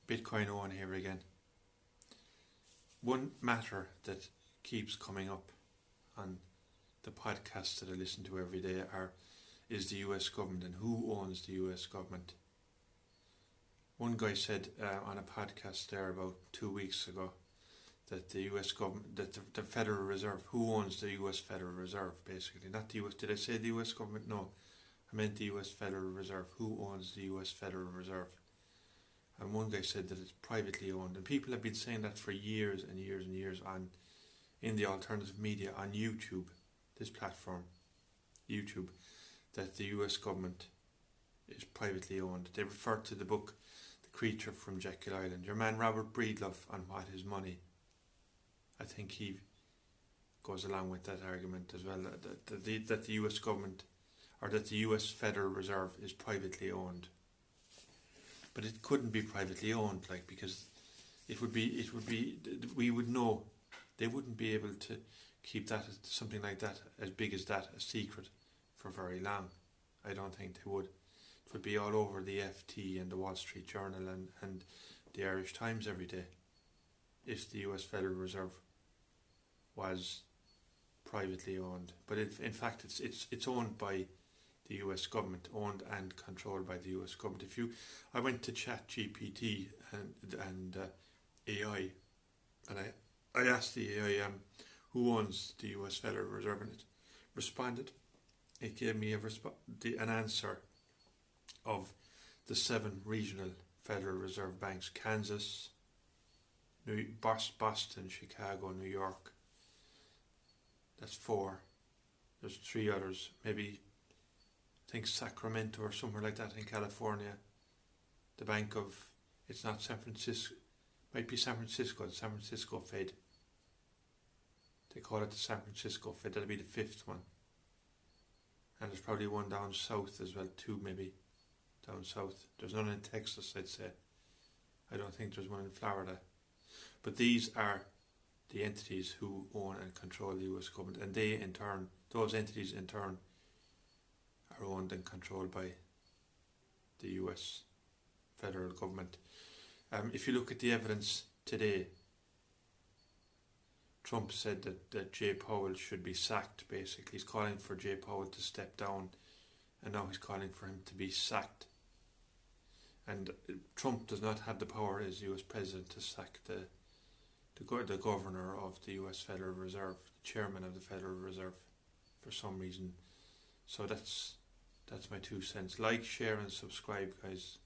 Bitcoin Owen here again. One matter that keeps coming up on the podcasts that I listen to every day is the US government and who owns the US government. One guy said on a podcast there about 2 weeks ago that the US government, that the Federal Reserve, who owns the US Federal Reserve basically, not the US, did I say the US government? No, I meant the US Federal Reserve, who owns the US Federal Reserve. And one guy said that it's privately owned, and people have been saying that for years and years and years in the alternative media on YouTube, this platform, YouTube, that the US government is privately owned. They refer to the book The Creature from Jekyll Island. Your man Robert Breedlove on What Is Money, I think he goes along with that argument as well, that the US government, or that the US Federal Reserve is privately owned. But it couldn't be privately owned, because we would know. They wouldn't be able to keep that, something like that, as big as that, a secret for very long. I don't think they would. It would be all over the FT and the Wall Street Journal and the Irish Times every day if the US Federal Reserve was privately owned. But in fact, it's owned by the US government, owned and controlled by the US government. I went to ChatGPT and AI, and I asked the AI who owns the US Federal Reserve, and it responded. It gave me an answer of the 7 regional Federal Reserve banks: Kansas, Boston, Chicago, New York. That's 4. There's 3 others, maybe I think Sacramento or somewhere like that in California. The bank of, it's not San Francisco, might be San Francisco, the San Francisco Fed. They call it the San Francisco Fed, that'll be the 5th one. And there's probably one down south as well, 2 maybe, down south. There's none in Texas, I'd say. I don't think there's one in Florida. But these are the entities who own and control the US government, and they in turn, those entities in turn, are owned and controlled by the US federal government. If you look at the evidence today, Trump said that Jay Powell should be sacked, basically. He's calling for Jay Powell to step down, and now he's calling for him to be sacked. And Trump does not have the power as US president to sack the governor of the US Federal Reserve, the chairman of the Federal Reserve, for some reason. So that's my 2 cents. Like, share and subscribe, guys.